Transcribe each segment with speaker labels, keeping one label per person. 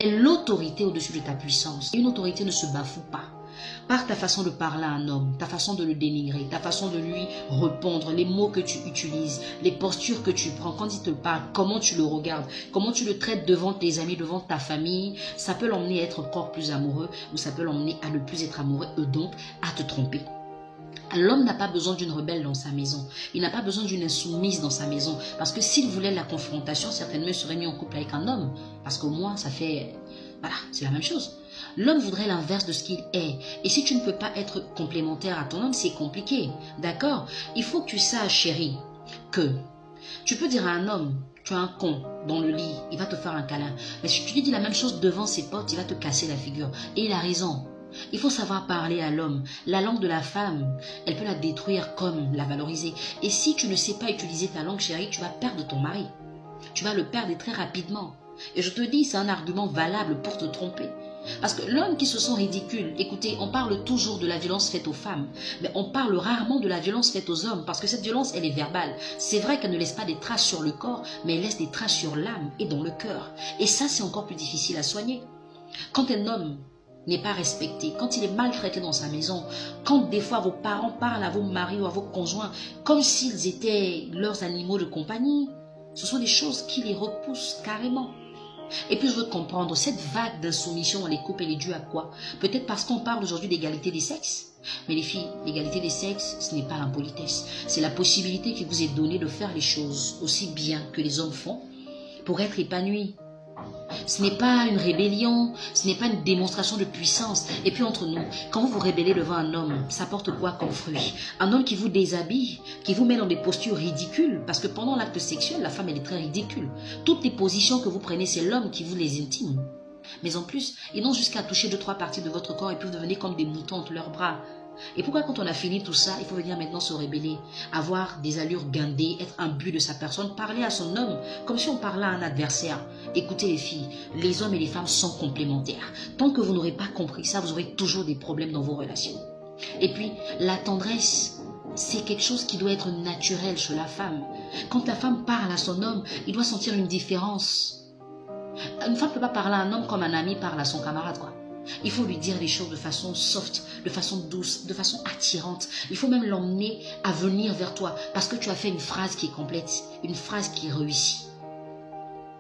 Speaker 1: est l'autorité au-dessus de ta puissance. Et une autorité ne se bafoue pas. Par ta façon de parler à un homme, ta façon de le dénigrer, ta façon de lui répondre, les mots que tu utilises, les postures que tu prends quand il te parle, comment tu le regardes, comment tu le traites devant tes amis, devant ta famille, ça peut l'emmener à être encore plus amoureux ou ça peut l'emmener à ne plus être amoureux et donc à te tromper. L'homme n'a pas besoin d'une rebelle dans sa maison. Il n'a pas besoin d'une insoumise dans sa maison. Parce que s'il voulait la confrontation, certainement il serait mis en couple avec un homme. Parce qu'au moins, ça fait... Voilà, c'est la même chose. L'homme voudrait l'inverse de ce qu'il est. Et si tu ne peux pas être complémentaire à ton homme, c'est compliqué. D'accord? Il faut que tu saches, chérie, que tu peux dire à un homme, tu es un con dans le lit, il va te faire un câlin. Mais si tu lui dis la même chose devant ses potes, il va te casser la figure. Et il a raison. Il faut savoir parler à l'homme. La langue de la femme, elle peut la détruire comme la valoriser. Et si tu ne sais pas utiliser ta langue, chérie, tu vas perdre ton mari. Tu vas le perdre très rapidement. Et je te dis, c'est un argument valable pour te tromper. Parce que l'homme qui se sent ridicule, écoutez, on parle toujours de la violence faite aux femmes, mais on parle rarement de la violence faite aux hommes, parce que cette violence, elle est verbale. C'est vrai qu'elle ne laisse pas des traces sur le corps, mais elle laisse des traces sur l'âme et dans le cœur. Et ça, c'est encore plus difficile à soigner. Quand un homme n'est pas respecté, quand il est maltraité dans sa maison, quand des fois vos parents parlent à vos maris ou à vos conjoints comme s'ils étaient leurs animaux de compagnie, ce sont des choses qui les repoussent carrément. Et puis je veux comprendre, cette vague d'insoumission dans les couples, elle est due à quoi? Peut-être parce qu'on parle aujourd'hui d'égalité des sexes. Mais les filles, l'égalité des sexes, ce n'est pas l'impolitesse. C'est la possibilité qui vous est donnée de faire les choses aussi bien que les hommes font pour être épanouis. Ce n'est pas une rébellion, ce n'est pas une démonstration de puissance. Et puis entre nous, quand vous vous rébellez devant un homme, ça porte quoi comme fruit? Un homme qui vous déshabille, qui vous met dans des postures ridicules. Parce que pendant l'acte sexuel, la femme elle est très ridicule. Toutes les positions que vous prenez, c'est l'homme qui vous les intime. Mais en plus, ils n'ont jusqu'à toucher 2-3 parties de votre corps et puis vous devenez comme des moutons entre leurs bras. Et pourquoi quand on a fini tout ça, il faut venir maintenant se rébeller, avoir des allures guindées, être imbu de sa personne, parler à son homme comme si on parlait à un adversaire. Écoutez les filles, les hommes et les femmes sont complémentaires. Tant que vous n'aurez pas compris ça, vous aurez toujours des problèmes dans vos relations. Et puis, la tendresse, c'est quelque chose qui doit être naturel chez la femme. Quand la femme parle à son homme, il doit sentir une différence. Une femme ne peut pas parler à un homme comme un ami parle à son camarade, quoi. Il faut lui dire les choses de façon soft, de façon douce, de façon attirante. Il faut même l'emmener à venir vers toi parce que tu as fait une phrase qui est complète, une phrase qui est réussie.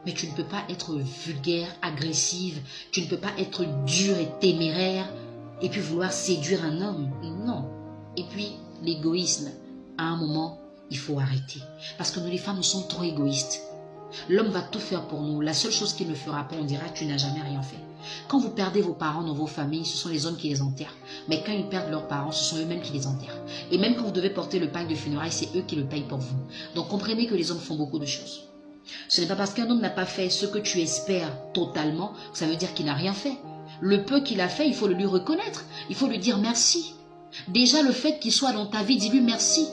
Speaker 1: Mais tu ne peux pas être vulgaire, agressive, tu ne peux pas être dure et téméraire et puis vouloir séduire un homme. Non. Et puis, l'égoïsme, à un moment, il faut arrêter. Parce que nous, les femmes, nous sommes trop égoïstes. L'homme va tout faire pour nous. La seule chose qu'il ne fera pas, on dira, tu n'as jamais rien fait. Quand vous perdez vos parents dans vos familles, ce sont les hommes qui les enterrent. Mais quand ils perdent leurs parents, ce sont eux-mêmes qui les enterrent. Et même quand vous devez porter le pain de funérailles, c'est eux qui le payent pour vous. Donc comprenez que les hommes font beaucoup de choses. Ce n'est pas parce qu'un homme n'a pas fait ce que tu espères totalement, que ça veut dire qu'il n'a rien fait. Le peu qu'il a fait, il faut le lui reconnaître. Il faut lui dire merci. Déjà, le fait qu'il soit dans ta vie, dis-lui merci.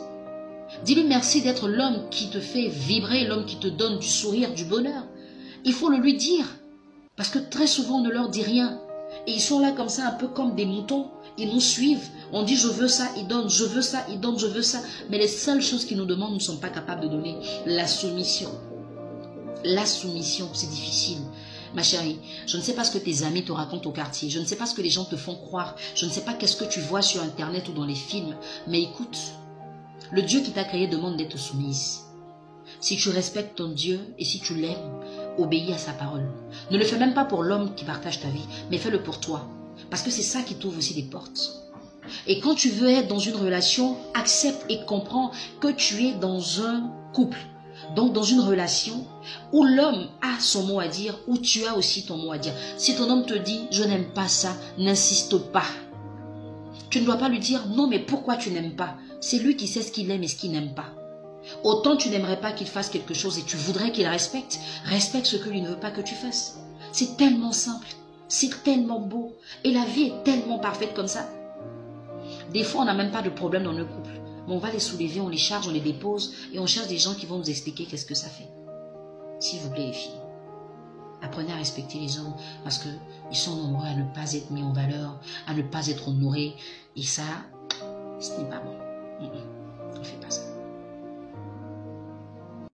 Speaker 1: Dis-lui merci d'être l'homme qui te fait vibrer, l'homme qui te donne du sourire, du bonheur. Il faut le lui dire. Parce que très souvent, on ne leur dit rien. Et ils sont là comme ça, un peu comme des moutons. Ils nous suivent. On dit, je veux ça, ils donnent, je veux ça, ils donnent, je veux ça. Mais les seules choses qu'ils nous demandent, nous ne sommes pas capables de donner. La soumission. La soumission, c'est difficile. Ma chérie, je ne sais pas ce que tes amis te racontent au quartier. Je ne sais pas ce que les gens te font croire. Je ne sais pas qu'est-ce que tu vois sur Internet ou dans les films. Mais écoute, le Dieu qui t'a créé demande d'être soumise. Si tu respectes ton Dieu et si tu l'aimes, obéis à sa parole. Ne le fais même pas pour l'homme qui partage ta vie, mais fais-le pour toi. Parce que c'est ça qui t'ouvre aussi des portes. Et quand tu veux être dans une relation, accepte et comprends que tu es dans un couple. Donc dans une relation où l'homme a son mot à dire, où tu as aussi ton mot à dire. Si ton homme te dit « je n'aime pas ça », n'insiste pas. Tu ne dois pas lui dire « non mais pourquoi tu n'aimes pas ?» C'est lui qui sait ce qu'il aime et ce qu'il n'aime pas. Autant tu n'aimerais pas qu'il fasse quelque chose et tu voudrais qu'il respecte. Respecte ce que lui ne veut pas que tu fasses. C'est tellement simple, c'est tellement beau. Et la vie est tellement parfaite comme ça. Des fois, on n'a même pas de problème dans le couple. Mais on va les soulever, on les charge, on les dépose et on cherche des gens qui vont nous expliquer qu'est-ce que ça fait. S'il vous plaît les filles, apprenez à respecter les hommes parce qu'ils sont nombreux à ne pas être mis en valeur, à ne pas être honorés. Et ça, ce n'est pas bon. On ne fait pas ça.